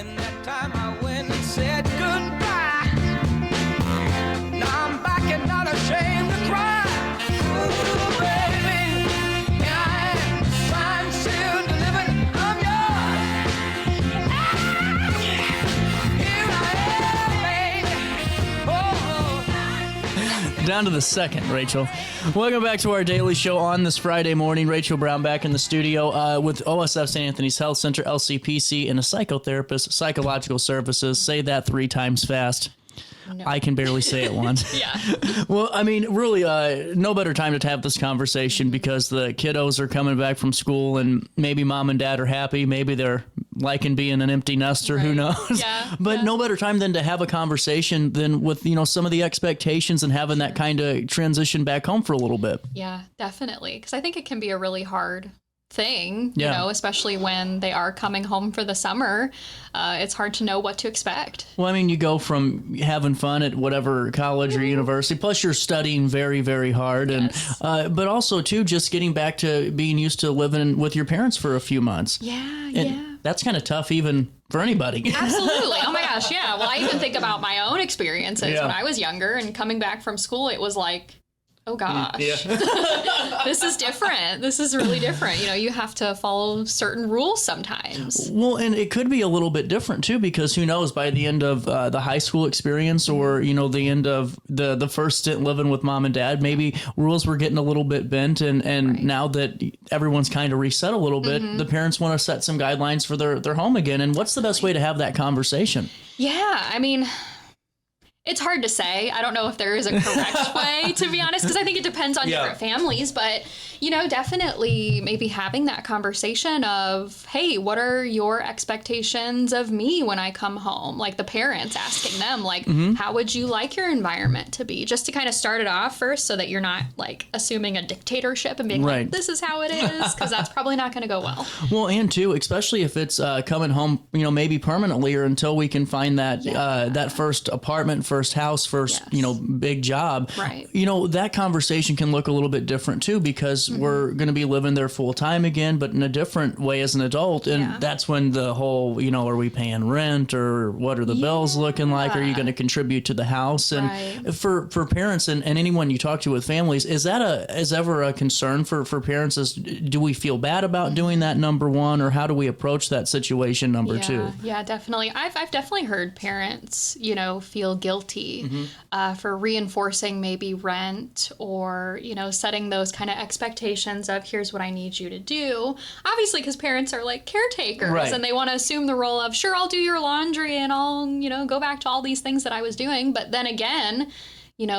And that time I went and said goodbye. Now I'm back and not ashamed to cry. Ooh, baby, here I am, signed, sealed, delivered, I'm yours. Here I am, baby. Oh. Down to the second, Rachel. Welcome back to our daily show on this Friday morning. Rachel Brown back in the studio with OSF St. Anthony's Health Center, LCPC, and a psychotherapist, psychological services. Say that 3 times fast. No. I can barely say it once. Yeah. Well, I mean, really, no better time to have this conversation because the kiddos are coming back from school and maybe mom and dad are happy. Maybe they're liking being an empty nester. Right. Who knows? Yeah. But no better time than to have a conversation than with, some of the expectations and having that kind of transition back home for a little bit. Yeah, definitely. Because I think it can be a really hard thing, Yeah. especially when they are coming home for the summer. It's hard to know what to expect. Well, I mean, you go from having fun at whatever college or university, plus you're studying very, very hard. Yes. And but also, too, just getting back to being used to living with your parents for a few months. Yeah. That's kind of tough even for anybody. Absolutely. Oh my gosh. Yeah. Well, I even think about my own experiences when I was younger and coming back from school. It was like, oh gosh, this is different. This is really different. You have to follow certain rules sometimes. Well, and it could be a little bit different too, because who knows, by the end of the high school experience or, the end of the first stint living with mom and dad, maybe rules were getting a little bit bent. And Right. now that everyone's kind of reset a little bit, the parents want to set some guidelines for their home again. And what's the best way to have that conversation? Yeah. I mean, it's hard to say. I don't know if there is a correct way, to be honest, because I think it depends on different families. But, definitely maybe having that conversation of, hey, what are your expectations of me when I come home? Like the parents asking them, like, how would you like your environment to be? Just to kind of start it off first so that you're not like assuming a dictatorship and being like, this is how it is, because that's probably not going to go well. Well, and too, especially if it's coming home, maybe permanently or until we can find that that first apartment, first house, first, big job. Right. That conversation can look a little bit different too, because we're going to be living there full time again, but in a different way as an adult. And that's when the whole, are we paying rent or what are the bills looking like? Are you going to contribute to the house? And for parents and anyone you talk to with families, is ever a concern for parents? Do we feel bad about doing that, number one, or how do we approach that situation, number two? Yeah, definitely. I've definitely heard parents, feel guilty for reinforcing maybe rent or, setting those kind of expectations of here's what I need you to do. Obviously, because parents are like caretakers and they want to assume the role of, sure, I'll do your laundry and I'll, go back to all these things that I was doing. But then again,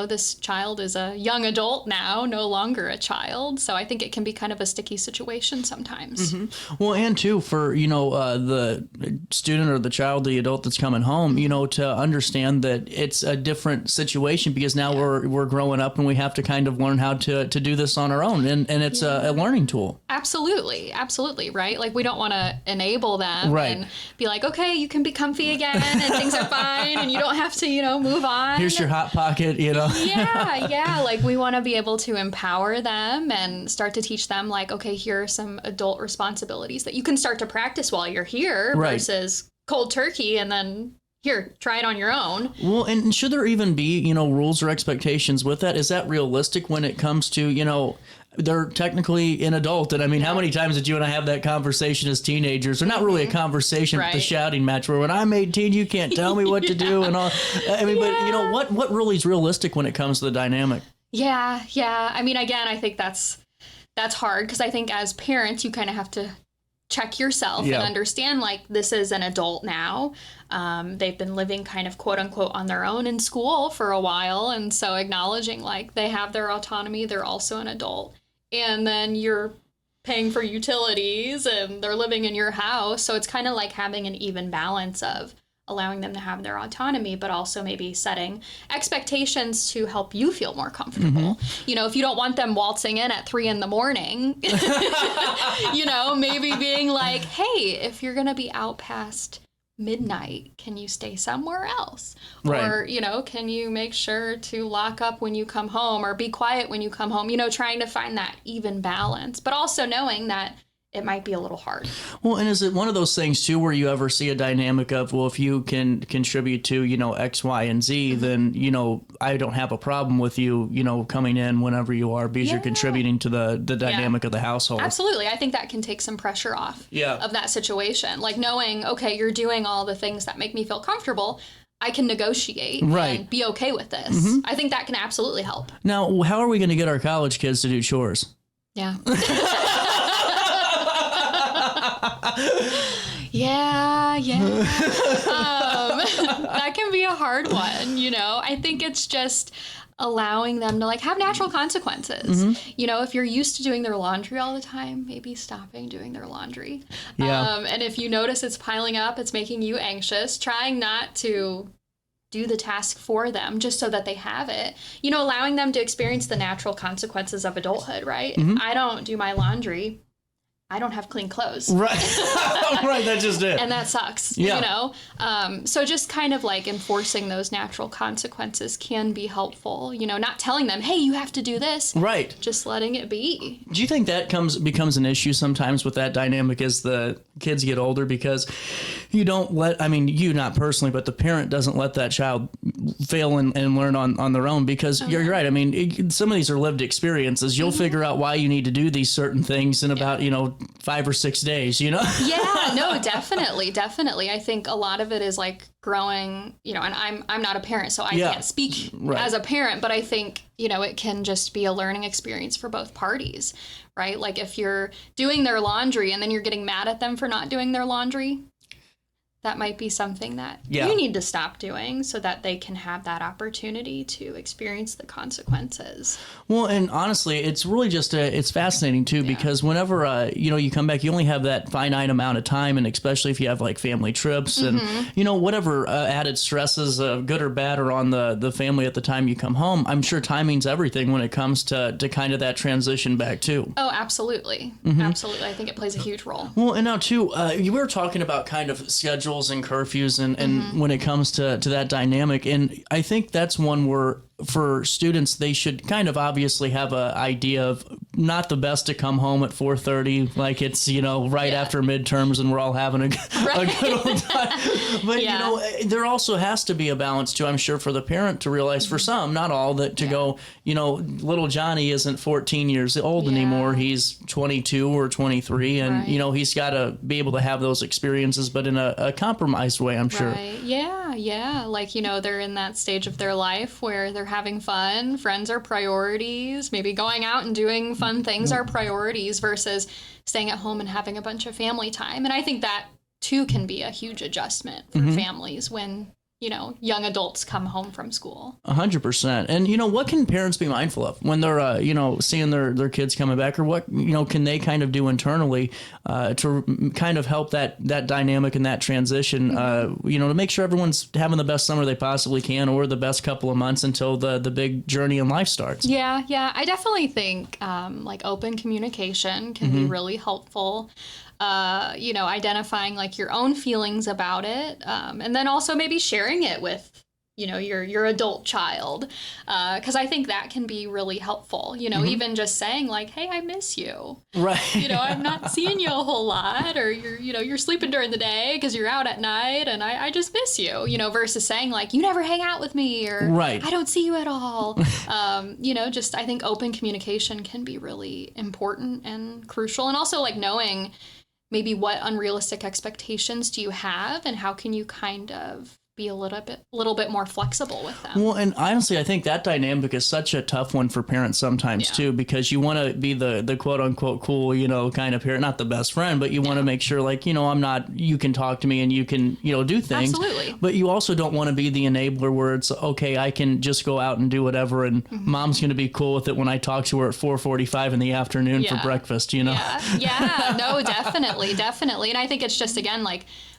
this child is a young adult now, no longer a child. So I think it can be kind of a sticky situation sometimes. Well, and too, for, the student or the child, the adult that's coming home, to understand that it's a different situation because now we're growing up and we have to kind of learn how to do this on our own. And it's a learning tool. Absolutely. Right? Like we don't want to enable them and be like, okay, you can be comfy again and things are fine and you don't have to, move on. Here's your Hot Pocket, Yeah. Like we want to be able to empower them and start to teach them like, okay, here are some adult responsibilities that you can start to practice while you're here versus cold turkey and then here, try it on your own. Well, and should there even be, rules or expectations with that? Is that realistic when it comes to, they're technically an adult. And I mean, how many times did you and I have that conversation as teenagers? Or not really a conversation, but the shouting match where when I'm 18, you can't tell me what to do and all. I mean, but what really is realistic when it comes to the dynamic? Yeah. I mean, again, I think that's hard because I think as parents, you kind of have to check yourself and understand like this is an adult now. They've been living kind of quote unquote on their own in school for a while. And so acknowledging like they have their autonomy, they're also an adult. And then you're paying for utilities and they're living in your house. So it's kind of like having an even balance of allowing them to have their autonomy, but also maybe setting expectations to help you feel more comfortable. If you don't want them waltzing in at 3 a.m, maybe being like, hey, if you're going to be out past midnight, can you stay somewhere else? Or, can you make sure to lock up when you come home or be quiet when you come home, trying to find that even balance, but also knowing that it might be a little hard. Well, and is it one of those things too where you ever see a dynamic of, well, if you can contribute to, X, Y, and Z, then, I don't have a problem with you, coming in whenever you are because you're contributing to the dynamic of the household. Absolutely. I think that can take some pressure off of that situation. Like knowing, okay, you're doing all the things that make me feel comfortable. I can negotiate and be okay with this. I think that can absolutely help. Now, how are we going to get our college kids to do chores? Yeah. Yeah. That can be a hard one, I think it's just allowing them to have natural consequences. If you're used to doing their laundry all the time, maybe stopping doing their laundry. And if you notice it's piling up, it's making you anxious, trying not to do the task for them just so that they have it, allowing them to experience the natural consequences of adulthood, right? If I don't do my laundry, I don't have clean clothes. Right. Right, that's just it. And that sucks, So just kind of enforcing those natural consequences can be helpful, not telling them, hey, you have to do this. Right. Just letting it be. Do you think that becomes an issue sometimes with that dynamic as the kids get older? Because you don't you not personally, but the parent doesn't let that child fail and learn on their own because you're right. Some of these are lived experiences. You'll figure out why you need to do these certain things in about, 5 or 6 days, Yeah, no, definitely. I think a lot of it is growing, and I'm not a parent, so I can't speak as a parent, but I think, it can just be a learning experience for both parties, right? If you're doing their laundry and then you're getting mad at them for not doing their laundry, that might be something that you need to stop doing so that they can have that opportunity to experience the consequences. Well, and honestly, it's really just it's fascinating too because whenever you come back, you only have that finite amount of time, and especially if you have family trips and whatever added stresses, good or bad, are on the family at the time you come home. I'm sure timing's everything when it comes to kind of that transition back too. Oh, absolutely, absolutely. I think it plays a huge role. Well, and now too, we were talking about kind of schedules and curfews and when it comes to that dynamic, and I think that's one where for students they should kind of obviously have an idea of not the best to come home at 4:30 like it's after midterms and we're all having a good old time, but there also has to be a balance too, I'm sure, for the parent to realize for some, not all, that to go little Johnny isn't 14 years old anymore, he's 22 or 23, and he's got to be able to have those experiences but in a compromised way, I'm sure. They're in that stage of their life where they're having fun, friends are priorities, maybe going out and doing fun things are priorities versus staying at home and having a bunch of family time. And I think that too can be a huge adjustment for families when young adults come home from school. 100%. And, what can parents be mindful of when they're, seeing their kids coming back, or what, can they kind of do internally to kind of help that dynamic and that transition, to make sure everyone's having the best summer they possibly can, or the best couple of months until the big journey in life starts? Yeah. I definitely think open communication can be really helpful. Identifying your own feelings about it, and then also maybe sharing it with, your adult child, because I think that can be really helpful. Even just saying hey, I miss you. Right. I'm not seeing you a whole lot, or you're sleeping during the day because you're out at night, and I just miss you. Versus saying you never hang out with me, or I don't see you at all. Just I think open communication can be really important and crucial, and also knowing maybe what unrealistic expectations do you have, and how can you kind of be a little bit more flexible with them? Well, and honestly, I think that dynamic is such a tough one for parents sometimes too, because you want to be the quote unquote cool, kind of parent, not the best friend, but you want to make sure I'm not, you can talk to me and you can, do things. Absolutely. But you also don't want to be the enabler where it's okay, I can just go out and do whatever, and mom's going to be cool with it when I talk to her at 4:45 in the afternoon for breakfast, Yeah, no, definitely. And I think it's just, again,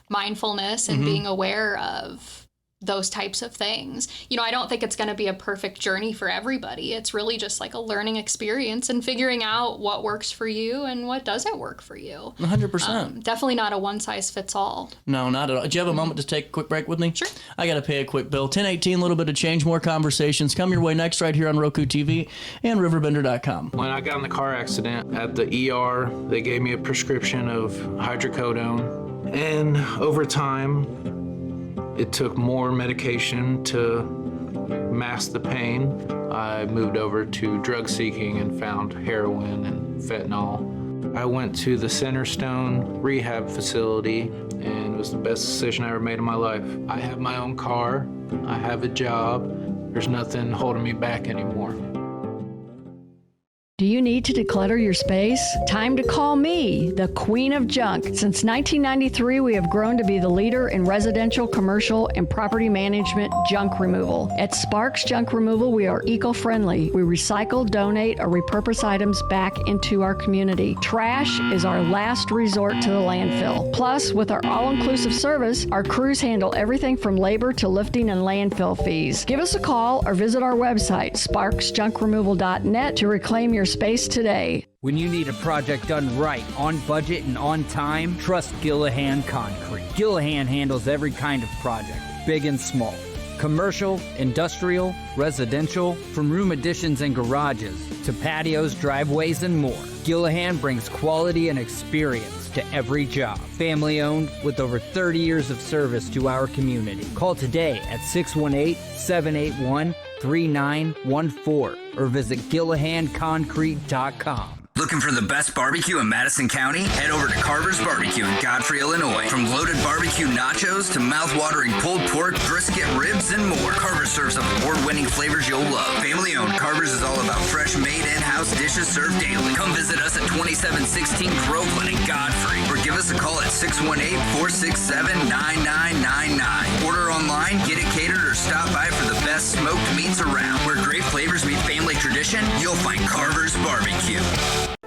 mindfulness and being aware of, those types of things. You know, I don't think it's going to be a perfect journey for everybody. It's really just like a learning experience and figuring out what works for you and what doesn't work for you. 100%. Definitely not a one size fits all. No, not at all. Do you have a moment to take a quick break with me? Sure. I got to pay a quick bill. 10:18, a little bit of change, more conversations. Come your way next right here on Roku TV and RiverBender.com. When I got in the car accident at the ER, they gave me a prescription of hydrocodone. And over time, it took more medication to mask the pain. I moved over to drug seeking and found heroin and fentanyl. I went to the Centerstone rehab facility, and it was the best decision I ever made in my life. I have my own car. I have a job. There's nothing holding me back anymore. Do you need to declutter your space? Time to call me, the Queen of Junk. Since 1993, we have grown to be the leader in residential, commercial, and property management junk removal. At Sparks Junk Removal, we are eco-friendly. We recycle, donate, or repurpose items back into our community. Trash is our last resort to the landfill. Plus, with our all-inclusive service, our crews handle everything from labor to lifting and landfill fees. Give us a call or visit our website, sparksjunkremoval.net, to reclaim your space today. When you need a project done right, on budget and on time, trust Gillahan Concrete. Gillahan handles every kind of project, big and small. Commercial, industrial, residential, from room additions and garages to patios, driveways, and more. Gillahan brings quality and experience to every job. Family owned with over 30 years of service to our community. Call today at 618-781-3914 or visit GillahanConcrete.com. Looking for the best barbecue in Madison County? Head over to Carver's Barbecue in Godfrey, Illinois. From loaded barbecue nachos to mouth-watering pulled pork, brisket, ribs, and more, Carver's serves up award-winning flavors you'll love. Family-owned, Carver's is all about fresh-made in-house dishes served daily. Come visit us at 2716 Groveland in Godfrey, or give us a call at 618-467-9999. Order online, get it catered, or stop by for the best smoked meats around. Where great flavors meet family tradition, you'll find Carver's Barbecue.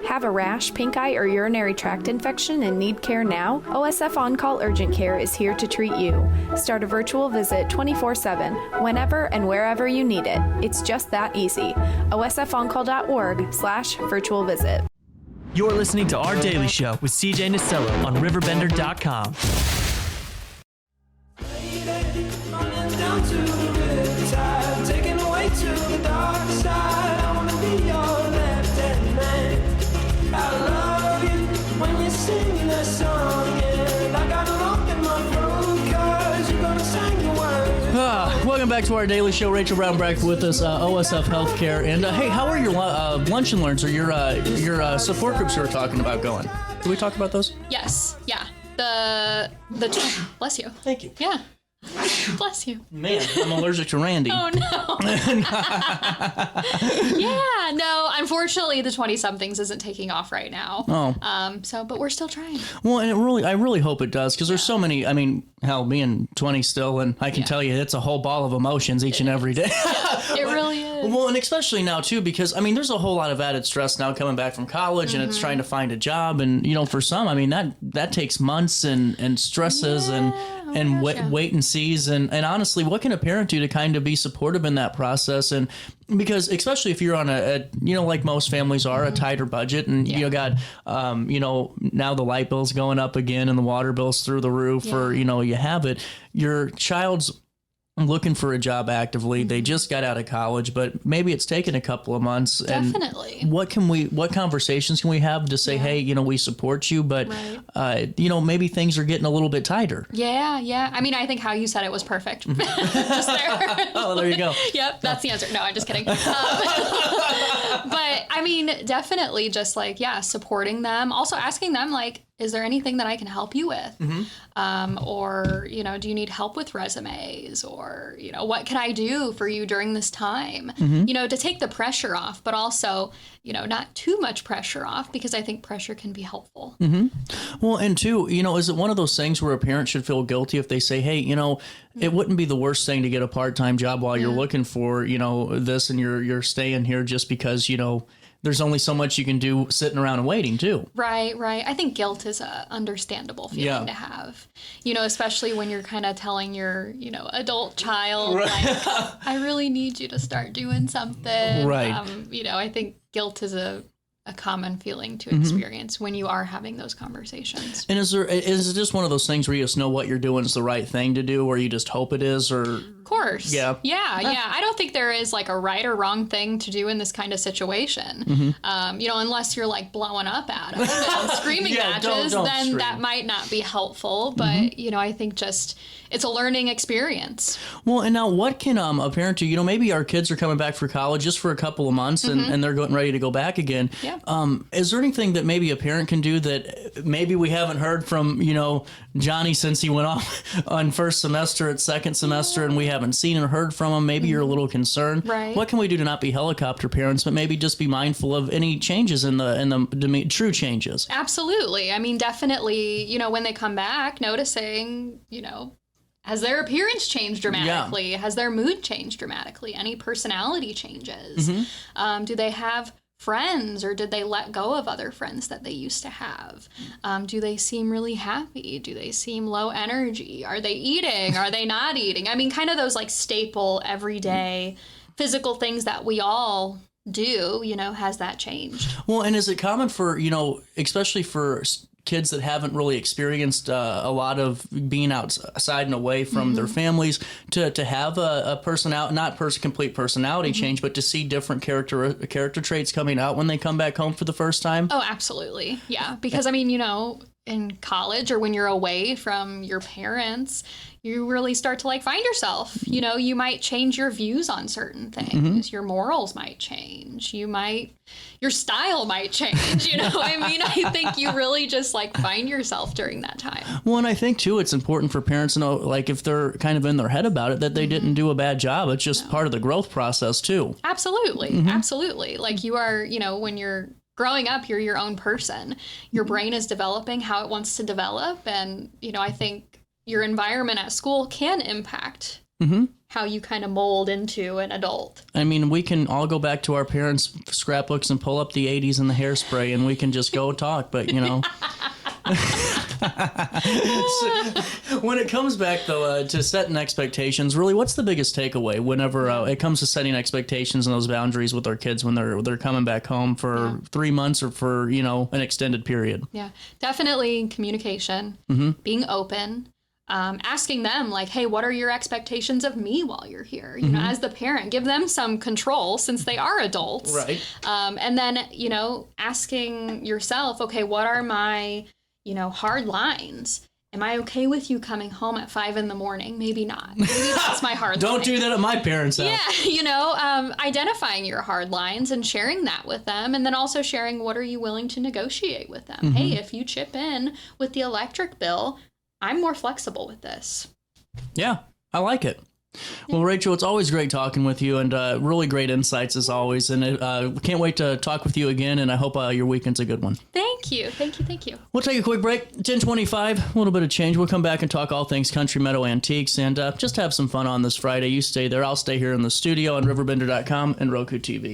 Have a rash, pink eye, or urinary tract infection and need care now? OSF On-Call Urgent Care is here to treat you. Start a virtual visit 24/7, whenever and wherever you need it. It's just that easy. osfoncall.org/virtual visit. You're listening to Our Daily Show with CJ Nasello on RiverBender.com. Welcome back to our daily show. Rachel Brown Brack with us, OSF Healthcare. And hey, how are your lunch and learns or your support groups you were talking about going? Did we talk about those? Yes. Yeah. Bless you. Thank you. Yeah. Bless you. Man, I'm allergic to Randy. Oh, no. Yeah, no, unfortunately, the 20-somethings isn't taking off right now. Oh. But we're still trying. Well, and I really hope it does, because there's so many, I mean, hell, being 20 still, and I can tell you it's a whole ball of emotions each and every day. It really is. Well, and especially now, too, because, I mean, there's a whole lot of added stress now coming back from college, and it's trying to find a job, and, you know, for some, I mean, that takes months and stresses and wait and sees, and honestly, what can a parent do to kind of be supportive in that process? And because especially if you're on a you know, like most families are, a tighter budget, and you got you know, now the light bill's going up again and the water bill's through the roof, or you know, you have it, your child's looking for a job actively. They just got out of college, but maybe it's taken a couple of months. Definitely. And what conversations can we have to say, hey, you know, we support you, but you know, maybe things are getting a little bit tighter. Yeah. I mean, I think how you said it was perfect. Just there. Oh, there you go. Yep, that's the answer. No, I'm just kidding. But I mean, definitely just like, supporting them. Also asking them, like, is there anything that I can help you with? Or, you know, do you need help with resumes? Or, you know, what can I do for you during this time? You know, to take the pressure off, but also, you know, not too much pressure off, because I think pressure can be helpful. Well, and two, you know, is it one of those things where a parent should feel guilty if they say, hey, you know, it wouldn't be the worst thing to get a part-time job while you're looking for, you know, this, and you're staying here just because, you know, there's only so much you can do sitting around and waiting too. Right. I think guilt is a understandable feeling to have, especially when you're kind of telling your, adult child, like, I really need you to start doing something. Right. I think guilt is a common feeling to experience when you are having those conversations. And is it just one of those things where you just know what you're doing is the right thing to do, or you just hope it is, or? Of course. Yeah. I don't think there is like a right or wrong thing to do in this kind of situation. Unless you're like blowing up at them and screaming matches, don't then scream. that might not be helpful. But, I think just it's a learning experience. Well, and now what can a parent do? Maybe our kids are coming back for college just for a couple of months and they're getting ready to go back again. Yeah. Is there anything that maybe a parent can do that maybe we haven't heard from, Johnny since he went off on first semester at second semester and we haven't seen and heard from him? Maybe you're a little concerned. Right. What can we do to not be helicopter parents, but maybe just be mindful of any changes in the true changes? Absolutely. I mean, definitely, when they come back, noticing, has their appearance changed dramatically? Yeah. Has their mood changed dramatically? Any personality changes? Do they have friends, or did they let go of other friends that they used to have? Do they seem really happy? Do they seem low energy? Are they eating? Are they not eating? I mean, kind of those like staple everyday physical things that we all do, has that changed? Well, and is it common for, especially for kids that haven't really experienced a lot of being outside and away from their families to have a complete personality change, but to see different character traits coming out when they come back home for the first time? Oh, absolutely. Yeah. Because I mean, in college or when you're away from your parents, you really start to like find yourself. You might change your views on certain things. Your morals might change. Your style might change. I think you really just like find yourself during that time. Well, and I think too, it's important for parents to know, like, if they're kind of in their head about it, that they didn't do a bad job. It's just part of the growth process too. Absolutely. Absolutely. Like you are, when you're growing up, you're your own person. Your brain is developing how it wants to develop. And, I think your environment at school can impact how you kind of mold into an adult. I mean, we can all go back to our parents' scrapbooks and pull up the 80s and the Hairspray, and we can just go talk, but, So, when it comes back, though, to setting expectations, really, what's the biggest takeaway whenever it comes to setting expectations and those boundaries with our kids when they're coming back home for 3 months or for, an extended period? Yeah, definitely communication, being open, asking them like, hey, what are your expectations of me while you're here? As the parent, give them some control since they are adults. Right. And then, asking yourself, okay, what are my hard lines? Am I okay with you coming home at 5 a.m? Maybe not. Maybe that's my hard line. Don't do that at my parents' house. Yeah, identifying your hard lines and sharing that with them. And then also sharing what are you willing to negotiate with them. Hey, if you chip in with the electric bill, I'm more flexible with this. Yeah, I like it. Well, Rachel, it's always great talking with you, and really great insights as always. And can't wait to talk with you again, and I hope your weekend's a good one. Thank you. We'll take a quick break. 10:25, a little bit of change. We'll come back and talk all things Country Meadow Antiques, and just have some fun on this Friday. You stay there. I'll stay here in the studio on RiverBender.com and Roku TV.